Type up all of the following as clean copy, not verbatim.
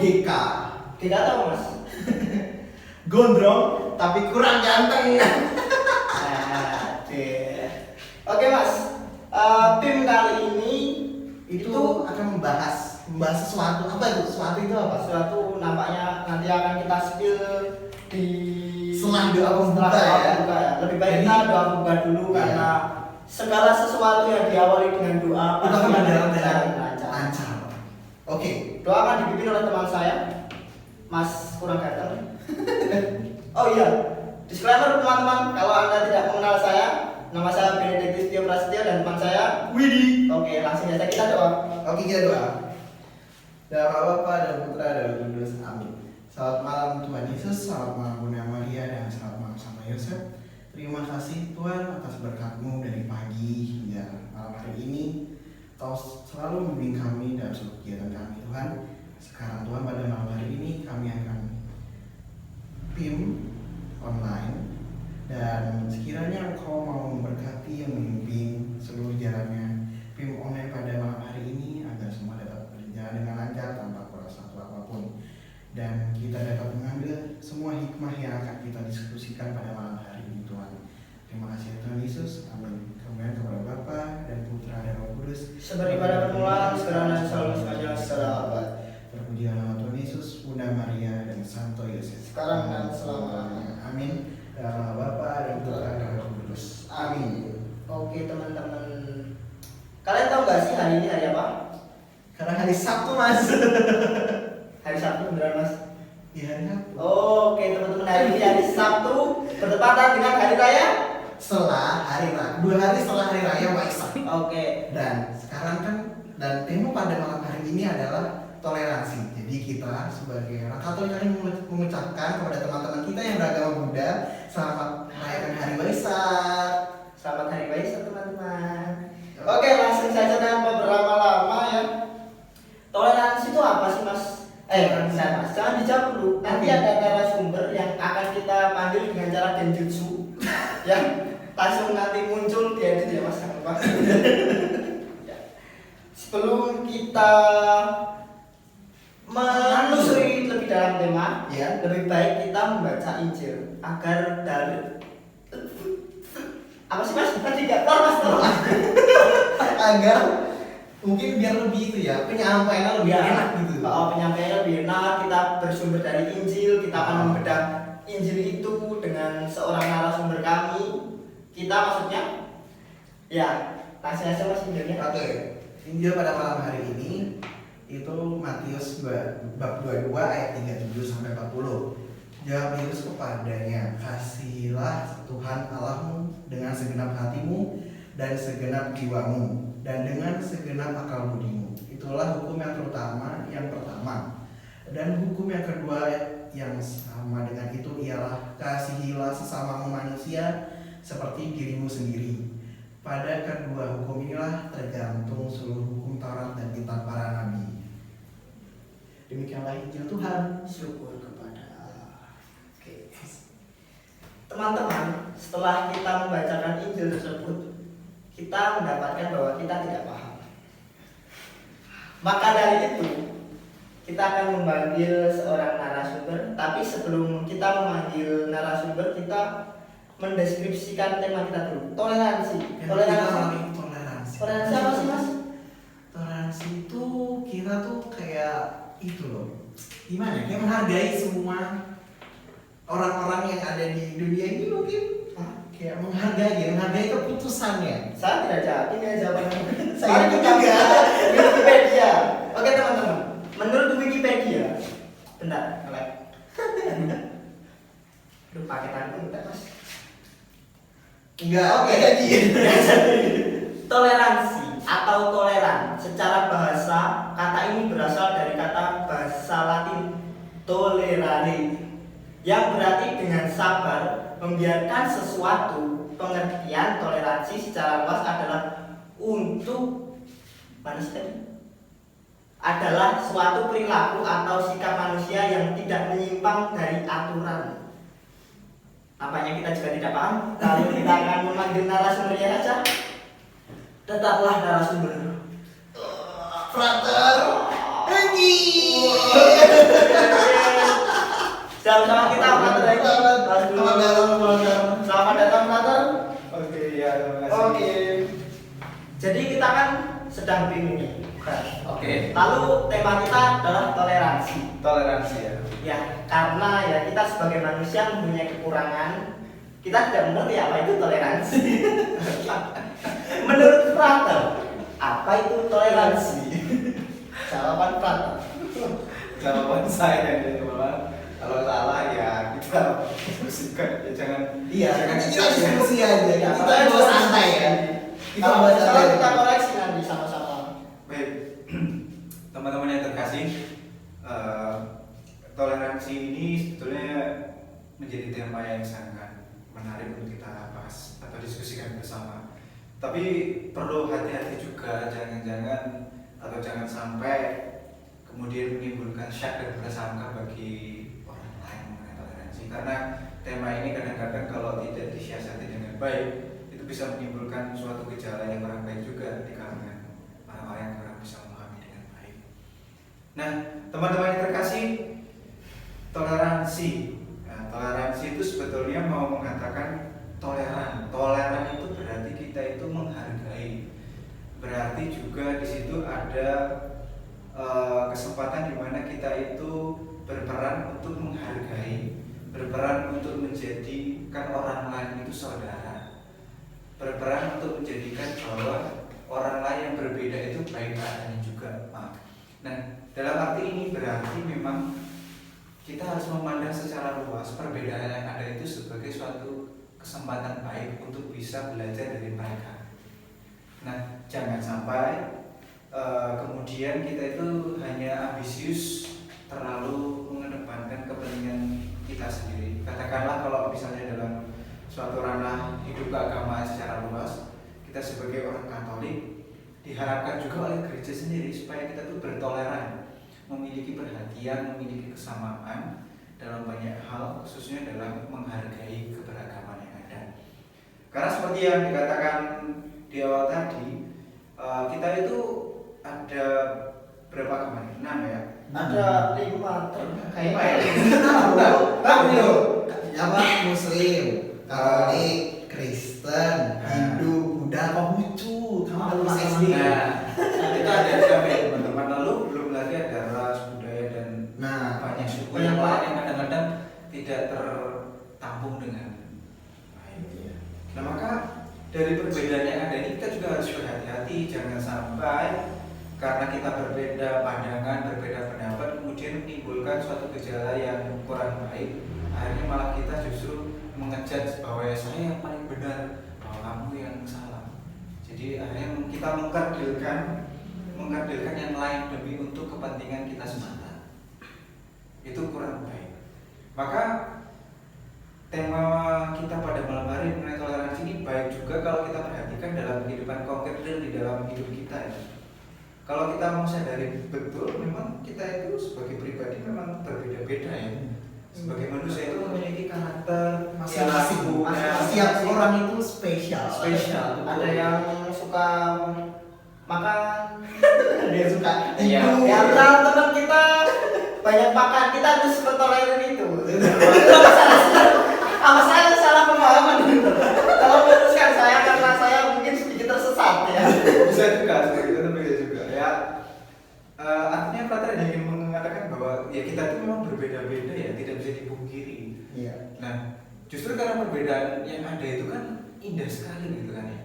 GK. GK tahu mas? Gondrong tapi kurang ganteng. Oke mas, tim kali ini itu akan membahas sesuatu. Apa itu? Sesuatu itu apa? Sesuatu nampaknya nanti akan kita spill di setelah doa pembuka ya. Lebih baik kita doa pembuka dulu karena segala sesuatu yang diawali dengan doa itu akan berjalan dengan lancar. Oke. Doa akan dipimpin oleh teman saya, Mas kurang ganteng. Oh iya, disclaimer teman-teman, kalau anda tidak mengenal saya, nama saya Benedictus Tio Prasetyo dan teman saya Widi. Oke, langsung saja kita doa. Oke, kita doa. Dalam nama Bapa dan Putra dan Roh Kudus. Amin. Selamat malam Tuhan Yesus, selamat malam Bunda Maria, dan selamat malam sama Yosef. Terima kasih Tuhan atas berkat-Mu dari pagi hingga malam hari ini. Kau selalu membimbing kami dalam seluruh kegiatan kami Tuhan. Sekarang Tuhan pada malam hari ini kami akan PIM online, dan sekiranya Engkau mau memberkati yang membimbing seluruh jalannya PIM online pada malam hari ini, agar semua dapat berjalan dengan lancar tanpa kurang satu apapun, dan kita dapat mengambil semua hikmah yang akan kita diskusikan pada malam hari ini Tuhan. Terima kasih Tuhan Yesus. Amin. Kemudian kepada Bapa dan Putra dan Roh Kudus, seperti pada permulaan, sekarang dan selalu sepanjang segala abad. Terpujilah nama Tuhan Yesus, Bunda Maria dan Santo Yosef, sekarang dan selamanya. Amin. Dalam nama Bapa dan Putra dan Roh Kudus. Amin. Oke teman-teman, kalian tahu nggak sih hari ini hari apa? Karena hari Sabtu mas. Hari Sabtu beneran mas? Iya hari Sabtu. Oke teman-teman, hari ini hari Sabtu bertepatan dengan hari raya. Setelah hari raya, 2 hari setelah hari raya Waisak. Oke. Dan sekarang kan, dan tema pada malam hari ini adalah toleransi. Jadi kita sebagai orang Katolik kami mengucapkan kepada teman-teman kita yang beragama Buddha, selamat merayakan hari Waisak. Selamat hari Waisak teman-teman. Oke, langsung saja tanpa berlama-lama ya. Toleransi itu apa sih mas? Mas, jangan dijawab dulu. Nanti ada narasumber yang akan kita panggil dengan cara genjutsu. Ya, langsung nanti muncul di edit ya mas. Sebelum kita menelusuri lebih dalam tema, ya, lebih baik kita membaca Injil agar dari apa sih mas? Tadi nggak keluar mas? Agar mungkin biar lebih itu ya, penyampaiannya lebih enak gitu. Penyampaiannya lebih enak, kita bersumber dari Injil, kita akan membedah Injil itu dengan seorang narasumber kami. Kita maksudnya, ya, langsung aja mas Injilnya. Oke. Injil pada malam hari ini itu Matius bab 22 ayat 37 sampai 40. Jawab Yesus kepadanya, kasihilah Tuhan Allahmu dengan segenap hatimu dan segenap jiwamu dan dengan segenap akal budimu. Itulah hukum yang terutama, yang pertama. Dan hukum yang kedua yang sama dengan itu ialah kasihilah sesamamu manusia seperti dirimu sendiri. Pada kedua hukum inilah tergantung seluruh hukum Taurat dan kitab para nabi. Demikianlah Injil Tuhan. Syukur kepada Allah. Oke. Teman-teman, setelah kita membacakan Injil tersebut, kita mendapatkan bahwa kita tidak paham. Maka dari itu, kita akan memanggil seorang narasumber. Tapi sebelum kita memanggil narasumber, kita mendeskripsikan tema kita dulu. Toleransi. Toleransi apa sih mas? Toleransi itu kita tuh kayak itu loh. Gimana? Kayak menghargai semua orang-orang yang ada di dunia ini mungkin. Kayak menghargai keputusannya. Saya tidak yakin ya jawabannya. Saya juga. Wikipedia. Oke teman-teman, menurut Wikipedia, benar, ngelek. Aduh, paketanku minta mas. Enggak. Oke. Toleransi atau toleran, secara bahasa kata ini berasal dari kata bahasa Latin tolerare, yang berarti dengan sabar, membiarkan sesuatu. Pengertian toleransi secara luas adalah untuk adalah suatu perilaku atau sikap manusia yang tidak menyimpang dari aturan. Apanya kita juga tidak paham. Lalu kita akan memanggil narasumbernya saja. Tetaplah narasumber. Frater. nyanyi. Sama kita Frater lagi. Selamat datang. Selamat datang Frater. Oke, ya, terima kasih. Oke. Jadi kita kan sedang bingung nih. Oke. Lalu tema kita adalah toleransi. Toleransi ya. Ya, karena ya kita sebagai manusia mempunyai kekurangan, kita tidak mengerti apa itu toleransi. Menurut Frater, apa itu toleransi? Jawaban Frater. Jawaban saya ini malah kalau salah ya kita diskusikan ya jangan. Iya, jangan nanti kita diskusi aja. Ya, Kita bahas santai ya. Kita Kalau bahas salah kita santai. koreksi nanti sama-sama. Baik, teman-teman yang terkasih, toleransi ini sebetulnya menjadi tema yang sangat menarik untuk kita bahas atau diskusikan bersama. Tapi perlu hati-hati juga, jangan-jangan atau jangan sampai kemudian menimbulkan syak dan prasangka bagi orang lain mengenai toleransi. Karena tema ini kadang-kadang kalau tidak disiasati dengan baik, itu bisa menimbulkan suatu gejala yang kurang baik juga di kalangan orang-orang yang kurang bisa memahami dengan baik. Nah, teman-teman yang terkasih, toleransi. Nah, toleransi itu sebetulnya mau mengatakan toleran. Toleran itu berarti kita itu menghargai. Berarti juga di situ ada kesempatan di mana kita itu berperan untuk menghargai, berperan untuk menjadikan orang lain itu saudara, berperan untuk menjadikan bahwa orang lain yang berbeda itu baik adanya juga. Nah, dalam arti ini berarti memang kita harus memandang secara luas perbedaan yang ada itu sebagai suatu kesempatan baik untuk bisa belajar dari mereka. Nah, jangan sampai kemudian kita itu hanya ambisius, terlalu mengedepankan kepentingan kita sendiri. Katakanlah kalau misalnya dalam suatu ranah hidup keagamaan secara luas, kita sebagai orang Katolik diharapkan juga oleh gereja sendiri supaya kita tuh bertoleran, memiliki perhatian, memiliki kesamaan dalam banyak hal, khususnya dalam menghargai keberagaman yang ada. Karena seperti yang dikatakan di awal tadi, kita itu ada berapa agama? 6 ya? Ada 5 Kayak apa? Muslim, Katolik, Kristen, Hindu, Buddha, Konghucu, kamu harus SD. Nah, itu ada berapa ya teman-teman? Lalu belum lagi ada ras, budaya dan Nah, banyak suku banyak yang banget. lain yang kadang-kadang tidak tertampung dengan baik. Nah, maka dari perbedaan yang ada ini kita juga harus berhati-hati, jangan sampai karena kita berbeda pandangan, berbeda pendapat, kemudian menimbulkan suatu gejala yang kurang baik. Akhirnya malah kita justru mengejudge bahwa saya yang paling benar, bahwa kamu yang salah. Jadi akhirnya kita mengkerdilkan yang lain demi untuk kepentingan kita semata. Itu kurang baik. Maka tema kita pada malam hari mengenai toleransi ini baik juga kalau kita perhatikan dalam kehidupan konkret dan di dalam hidup kita ya. Kalau kita mau sadari betul, memang kita itu sebagai pribadi memang berbeda-beda ya. Sebagai manusia itu memiliki karakter masing-masing. Setiap orang itu spesial. spesial. Ada yang suka makan, ada yang suka Iya. tidur. Ya, teman kita banyak makan, kita harus mentolerir itu. Apa saya salah pemahaman? Kalau meluruskan saya karena saya mungkin sedikit tersesat ya. Bisa juga seperti itu, tapi bisa juga ya. Artinya Frater ingin mengatakan bahwa ya kita itu memang berbeda-beda ya, tidak bisa dipungkiri. Iya. Nah, justru karena perbedaan yang ada itu kan indah sekali gitu kan ya.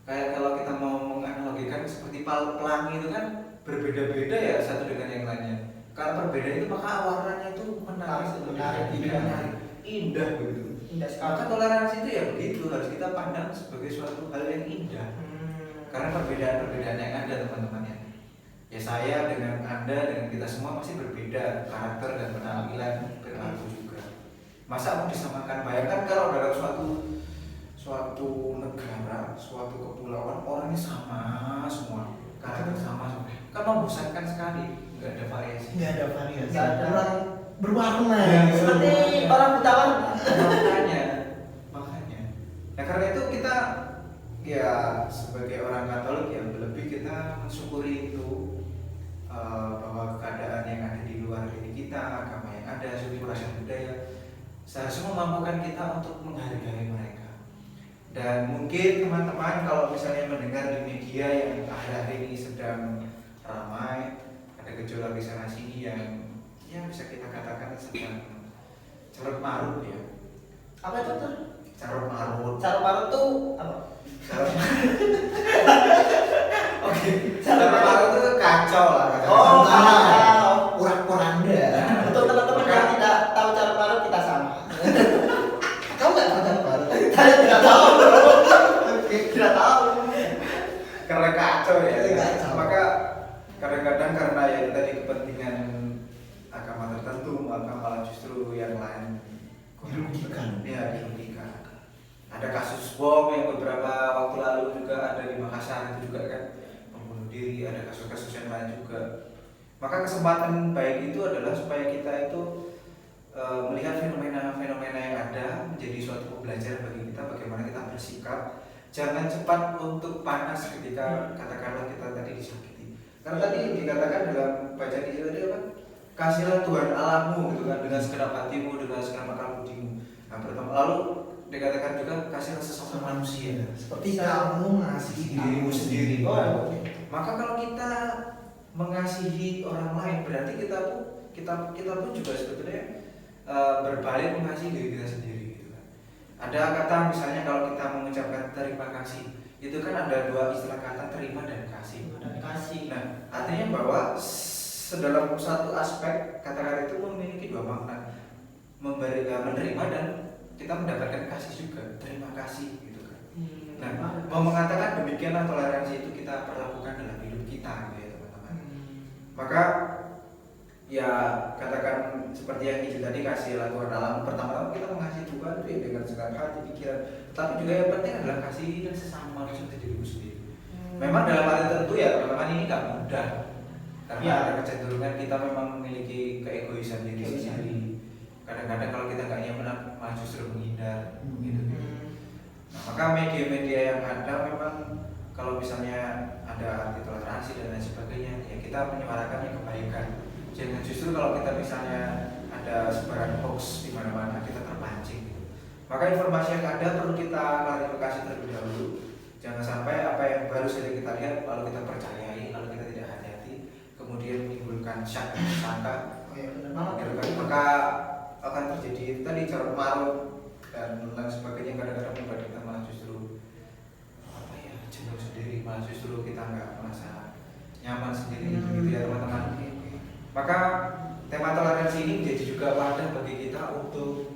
Kayak kalau kita mau menganalogikan seperti pelangi itu kan berbeda-beda ya satu dengan yang lainnya. Karena perbedaan itu maka warnanya itu menarik, menarik, indah begitu. Indah sekali. Maka toleransi itu ya begitu, harus kita pandang sebagai suatu hal yang indah. Karena perbedaan-perbedaan yang ada teman-teman ya. Ya saya dengan Anda, dengan kita semua masih berbeda karakter dan penampilan perilaku juga. Masa mau disamakan? Bayangkan kalau dalam suatu negara, suatu kepulauan orangnya sama semua, karakter sama semua. Kan membosankan sekali, nggak ada variasi. Nggak ada variasi. Nggak ada. Kurang berwarna. Ya, Seperti orang buta warna. makanya. Nah karena itu kita ya sebagai orang Katolik yang lebih kita mensyukuri itu bahwa keadaan yang ada di luar diri kita, agama yang ada, suku ras dan budaya seharusnya memampukan kita untuk menghargai mereka. Dan mungkin teman-teman kalau misalnya mendengar di media yang akhir-akhir ini sedang ramai, ada gejolak di sana sini yang ya bisa kita katakan sedang carut marut ya. Apa itu tuh? Carut marut. Carut marut tuh apa? Carut Oke. carut marut itu kacau lah. Oh, kacau. Kurang-kuranda. Untuk teman-teman yang tidak tahu carut marut kita sama. Kamu nggak tahu cara baru? Saya tidak tahu. Oke. Tidak tahu. Karena kacau ya. Kacau. Maka kadang-kadang karena ya tadi kepentingan agama tertentu, maka malah justru yang lain Dirugikan. ya dirugikan. Ada kasus bom yang beberapa waktu lalu juga ada di Makassar itu juga kan pembunuh diri, ada kasus-kasus yang lain juga. Maka kesempatan baik itu adalah supaya kita itu melihat fenomena-fenomena yang ada menjadi suatu pembelajaran bagi kita bagaimana kita bersikap. Jangan cepat untuk panas ketika katakanlah kita tadi disakiti. Karena tadi dikatakan dalam bacaan itu tadi apa? Kasihlah Tuhan Allahmu gitu kan dengan segenap hatimu, dengan segenap akal budimu. Nah, pertama lalu dikatakan juga kasihlah sesama manusia Seperti kamu mengasihi dirimu sendiri. Oh, Maka kalau kita mengasihi orang lain berarti kita pun juga sebetulnya berbalik mengasihi diri kita sendiri gitu kan. Ada kata misalnya kalau kita mengucapkan terima kasih itu kan ada dua istilah kata terima dan kasih. Dan kasih. Nah artinya bahwa sedalam satu aspek kata-kata itu memiliki dua makna, menerima dan kita mendapatkan kasih juga, terima kasih gitu kan. Nah mau mengatakan demikianlah toleransi itu kita perlakukan dalam hidup kita gitu ya teman-teman. Maka ya katakan seperti yang itu tadi kasihlah Tuhan alam. Pertama-tama kita mengasihi Tuhan itu ya dengan segenap hati pikiran. Tapi juga yang penting adalah kasih dan sesama manusia itu dirimu sendiri. Memang dalam hal tertentu ya teman-teman ini gak mudah. Karena Ya. ada kecenderungan kita memang memiliki keegoisan diri sendiri. Kadang-kadang kalau kita gak nyaman malah justru menghindar gitu. Nah, maka media-media yang ada memang kalau misalnya ada arti toleransi dan lain sebagainya ya kita menyuarakan yang kebaikan. Jangan justru kalau kita misalnya ada sebaran hoax di mana-mana kita terpancing gitu. Maka informasi yang ada perlu kita klarifikasi terlebih dahulu. Jangan sampai apa yang baru saja kita lihat lalu kita percayai, lalu kita tidak hati-hati, kemudian menimbulkan syak dan sangka. Oh ya benar banget. Gitu kan. Maka akan terjadi tadi carut marut dan lain sebagainya. Kadang-kadang membuat kita malah justru apa ya jenuh sendiri, malah justru kita nggak merasa nyaman sendiri gitu ya teman-teman. Maka tema toleransi ini menjadi juga wadah bagi kita untuk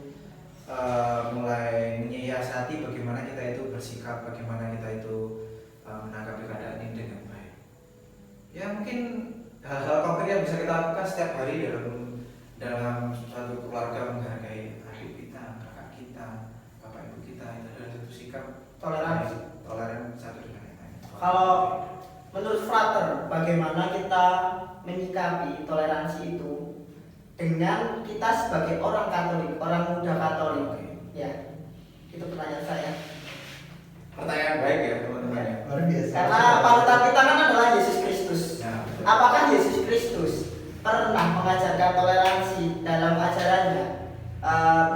mulai menyiasati bagaimana kita itu bersikap, bagaimana kita itu menanggapi keadaan ini dengan baik. Ya mungkin hal-hal konkret yang bisa kita lakukan setiap hari dalam suatu keluarga, menghargai adik kita, kakak kita, bapak ibu kita, itu adalah satu sikap Toleransi. toleran satu dengan yang lain. Kalau menurut Frater, bagaimana kita menyikapi toleransi itu dengan kita sebagai orang Katolik, orang muda Katolik? Ya, itu pertanyaan saya. Pertanyaan baik ya teman-teman ya. Luar biasa. Karena panutan kita kan adalah Yesus Kristus. Nah, betul. Apakah Yesus Kristus pernah mengajarkan toleransi dalam ajarannya?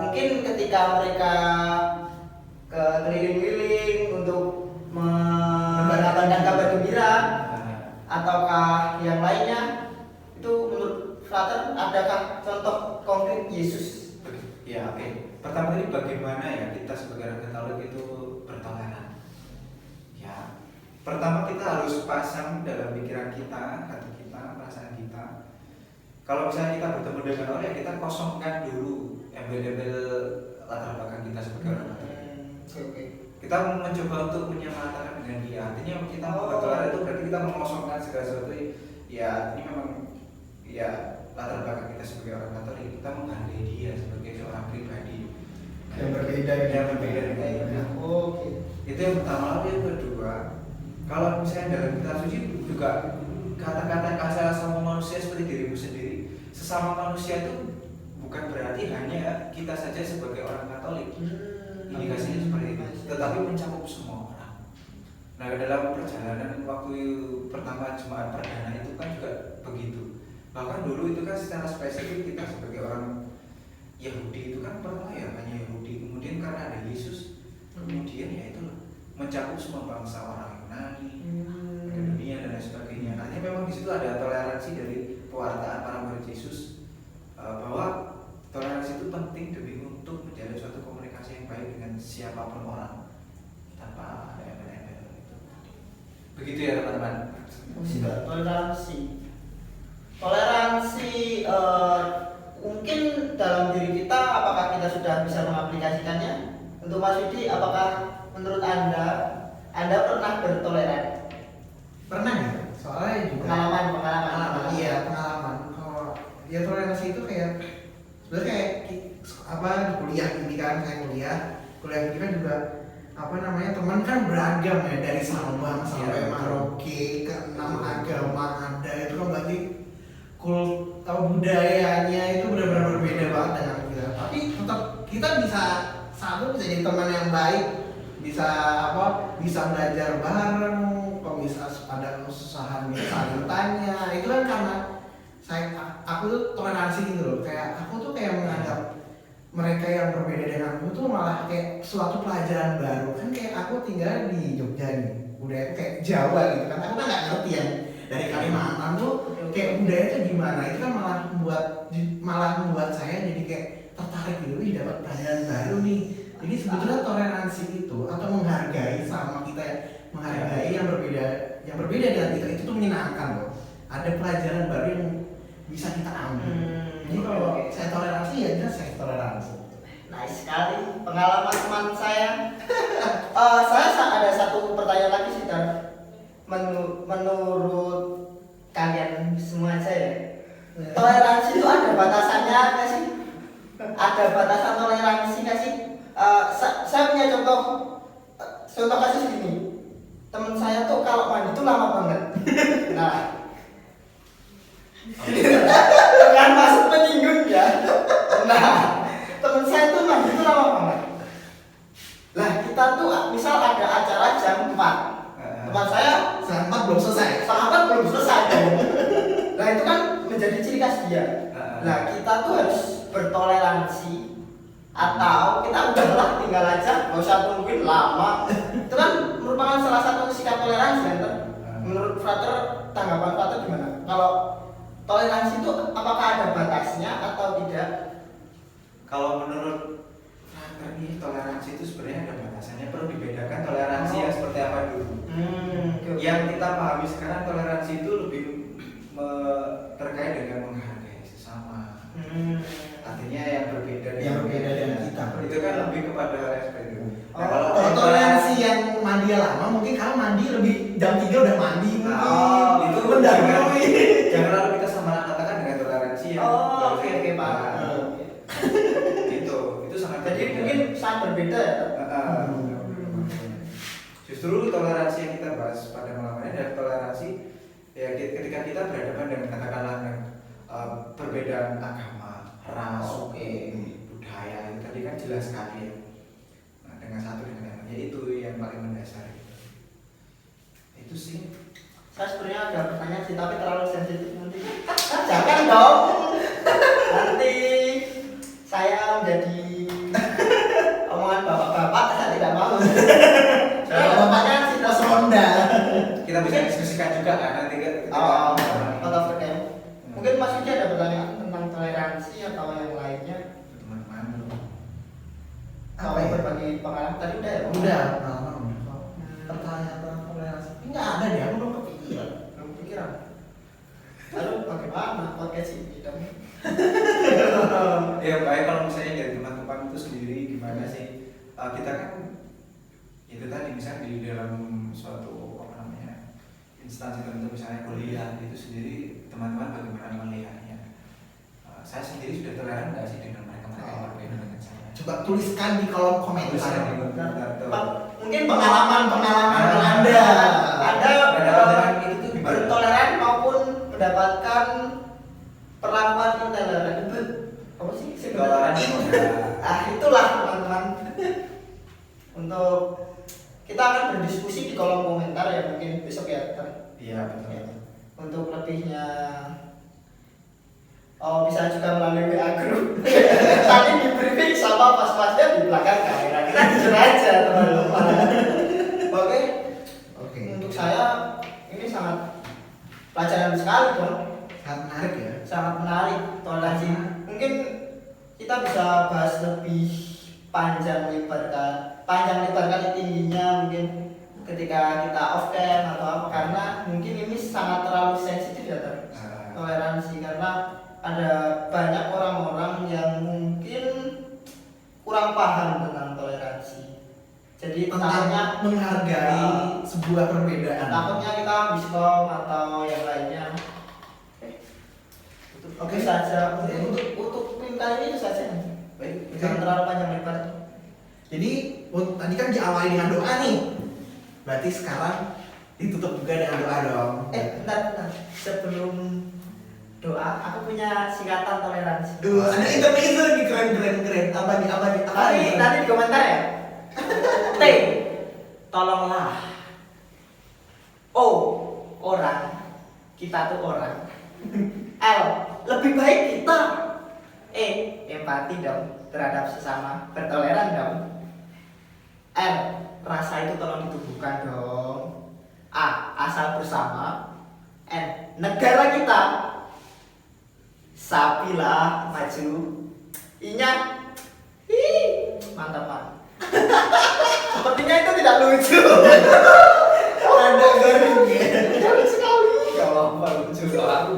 Mungkin ketika mereka ke keliling-keliling untuk mengabarkan kabar gembira, ataukah yang lainnya, itu menurut Frater adakah contoh konkret Yesus? Ya oke. Pertama tadi bagaimana ya kita sebagai orang Katolik itu bertoleran. Ya, pertama kita harus pasang dalam pikiran kita, hati kita, perasaan kita. Kalau misalnya kita bertemu dengan orang, ya kita kosongkan dulu embel-embel latar belakang kita sebagai orang Katolik. Oke. Kita mencoba untuk menyamakan dengan dia. Artinya kita bertoleran itu berarti kita mengosongkan segala sesuatu. Ya, ini memang ya latar belakang kita sebagai orang Katolik, kita menghargai dia sebagai seorang pribadi Yang berbeda yang berbeda dengan kita. Oke. Itu yang pertama. Lalu yang kedua, kalau misalnya dalam kitab suci juga kata-kata kasih sama manusia seperti dirimu sendiri. Sesama manusia itu bukan berarti hanya kita saja sebagai orang Katolik. Indikasinya seperti itu, tetapi mencakup semua orang. Nah dalam perjalanan waktu pertama jemaat perdana itu kan juga begitu. Bahkan dulu itu kan secara spesifik kita sebagai orang Yahudi itu kan pertama ya hanya Yahudi, kemudian karena ada Yesus, kemudian ya itu mencakup semua bangsa, orang Yunani, dunia dan lain sebagainya. Artinya memang di situ ada toleransi dari pewartaan para murid Yesus, bahwa toleransi itu penting demi untuk menjalin suatu komunikasi yang baik dengan siapapun orang tanpa ada embel-embel itu. Begitu ya teman-teman. Toleransi mungkin dalam diri kita, apakah kita sudah bisa mengaplikasikannya? Untuk Mas Yudi, apakah menurut Anda pernah bertoleran? Pernah ya, soalnya juga Pengalaman. Iya, pengalaman. Kalau ya toleransi itu kayak sebenarnya kayak apa di kuliah ini kan, saya kuliah ini kan juga apa namanya, teman kan beragam ya, dari Sabang sampai Merauke, ke 6 agama ada, itu kan berarti budayanya itu benar-benar berbeda banget dengan kita. Tapi tetap kita bisa jadi teman yang baik, bisa belajar bareng, kalau bisa ada kesusahan bisa saling tanya. Itu kan karena aku tuh toleransi gitu loh, kayak aku tuh kayak menganggap mereka yang berbeda dengan aku tuh malah kayak suatu pelajaran baru. Kan kayak aku tinggal di Jogja nih, budaya aku kayak Jawa gitu kan, aku kan nggak ngerti ya dari Kalimantan tuh kayak budaya itu gimana. Itu kan malah membuat saya jadi kayak tertarik gitu, dapat pelajaran baru nih. Jadi sebetulnya toleransi itu atau menghargai sama kita, menghargai yang berbeda dengan kita, itu tuh menyenangkan loh. Ada pelajaran baru yang bisa kita ambil. Jadi kalau saya toleransi ya jelas saya toleransi. Nice sekali pengalaman teman saya. Saya ada satu pertanyaan lagi sih, Dan. Menurut kalian semua saya, toleransi itu ada batasannya nggak sih? Ada batasan toleransi nggak sih? Saya punya contoh kasus gini. Teman saya tuh kalau mandi tuh lama banget. Nah, bukan masuk penyinggung ya. Nah, teman saya tuh mandi tuh lama banget. Lah kita tuh misal ada acara jam 4, teman saya Sampai belum selesai. Nah itu kan menjadi ciri khas dia. Nah kita tuh harus bertoleransi, atau kita udahlah tinggal aja, nggak usah tungguin lama. Itu kan merupakan salah satu sikap toleransi kan? Menurut Frater, tanggapan Frater gimana? Kalau toleransi itu apakah ada batasnya atau tidak? Kalau menurut Frater nih, toleransi itu sebenarnya ada batasannya. Perlu dibedakan toleransi yang seperti apa dulu. Yang kita pahami sekarang, toleransi itu lebih terkait dengan menghargai sesama. Artinya yang berbeda dengan kita. Itu kan lebih kepada respect. Nah, kalau toleransi yang mandi lama, mungkin kalau mandi lebih jam 3 udah mandi mungkin. Itu mendahului. Jangan lalu kita katakan dengan toleransi yang oke Pak. Itu sangat Jadi berbeda. mungkin sangat berbeda ya. Justru toleransi yang kita bahas pada malam ini adalah toleransi ya ketika kita berhadapan dengan katakanlah perbedaan agama, ras, budaya, itu tadi kan jelas sekali ya. Nah, dengan satu dengan yang lain, itu yang paling mendasar. Itu sih. Saya sebenarnya ada pertanyaan sih, tapi terlalu sensitif nanti. Jangan dong. Nanti saya menjadi omongan bapak-bapak, saya tidak mau. Bapaknya sih terus ronda. Kita bisa diskusikan juga kan nanti Mungkin Mas Yudi ada pertanyaan tentang toleransi atau yang lainnya? teman-teman. Apa yang berbagi pengalaman tadi udah ya? Udah, pertanyaan tentang toleransi. Enggak ada deh, aku belum kepikiran. Belum kepikiran. Lalu bagaimana podcast ini dong? Ya baik, kalau misalnya dari teman-teman itu sendiri gimana sih, kita kan itu tadi misalnya di dalam suatu instansi tertentu, misalnya kuliah itu sendiri, teman-teman bagaimana melihatnya? Saya sendiri sudah toleran nggak sih dengan mereka yang berbeda dengan saya? Coba tuliskan di kolom komentar. Mungkin pengalaman Anda dengan itu tuh gimana? bertoleran maupun mendapatkan perlakuan intoleran. Apa sih Toleran itulah teman-teman. Untuk kita akan berdiskusi di kolom komentar ya, mungkin besok ya. Iya betul. Untuk lebihnya Oh, bisa juga melalui WA group. Tadi di briefing sama pas-pasnya di belakang kamera. Kita jujur aja teman-teman. Oke. Oke. Untuk saya ini sangat pelajaran sekali dong. Sangat menarik ya. Sangat menarik toleransi. Mungkin kita bisa bahas lebih panjang lebar kali tingginya mungkin ketika kita off cam atau apa, karena mungkin ini sangat terlalu sensitif ya toleransi, karena ada banyak orang-orang yang mungkin kurang paham tentang toleransi. Jadi takutnya Tentang menghargai sebuah perbedaan. takutnya kita miskom atau yang lainnya. Oke saja. Untuk tim kali ini itu saja. Baik. Jangan terlalu panjang lebar. Jadi tadi kan diawali dengan doa nih. Berarti sekarang ditutup juga dengan doa dong. Bentar. Sebelum doa, aku punya singkatan toleransi. Ada intermezzo nih, keren. Apa nih? Tadi di komentar ya. T, tolonglah. O, orang. Kita tuh orang. L, lebih baik kita. E, empati dong terhadap sesama, bertoleran dong. R, rasa itu tolong ditumbuhkan dong. A, asal bersama. N, negara kita. Sapilah maju. I-nya, mantap Pak. Sepertinya itu tidak lucu. Ada garing ya. Garing sekali. Gak apa-apa lucu. Aku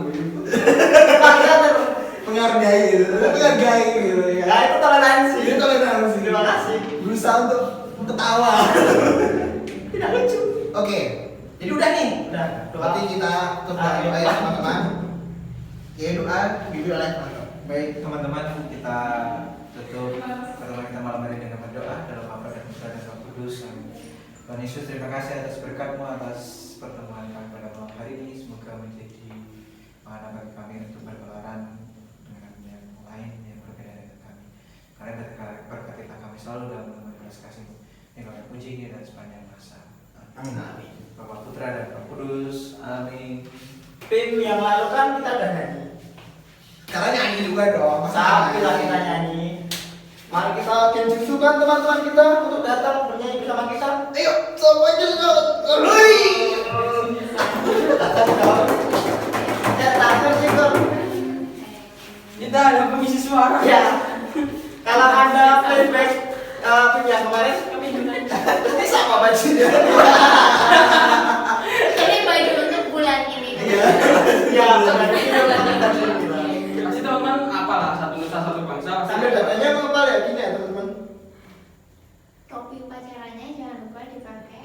Menghargai gitu. Ya. Nah itu toleransi. Itu toleransi. Terima kasih. Berusaha untuk ketawa. Tidak lucu. Oke. Jadi udah nih. Udah. Berarti kita tutup doa ya teman-teman. Ya doa video live teman-teman. Baik teman-teman, kita tutup pertemuan kita malam hari dengan berdoa dalam nama dan Putra dan Roh Kudus. Tuhan Yesus, terima kasih atas berkat-Mu atas pertemuan kami pada malam hari ini. Semoga menjadi wahana bagi kami untuk berkeluaran dengan yang lain yang berbeda dengan kami. Karena berkatilah kami selalu dalam menemukan belas kasih-Mu. Ini kami puji dan sepanjang masa. Amin. Bapa, Putra dan Roh Kudus. Amin. Pin yang lalu kan kita udah nyanyi. Sekarang nyanyi juga dong. Sampai lah kita nyanyi. Mari kita kenjusukan teman-teman kita untuk datang bernyanyi bersama kita. Ayo, semuanya juga. Ya, takut sih kok. Kita ada pengisi suara. Ya. Kalau ada playback yang kemarin, pasti sama bajunya. Ini baju untuk bulan ini. Ya, Kasih teman apalah satu nusa satu bangsa. sambil datanya apa ya gini ya teman-teman. Topi upacaranya jangan lupa dipakai.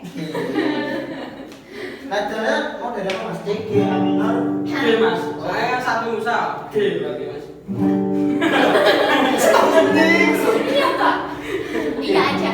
Nadanya mau dari apa mas? C, G, A minor. G mas, saya satu nusa. G berarti mas. Sama nih. Iya Pak. Iya aja.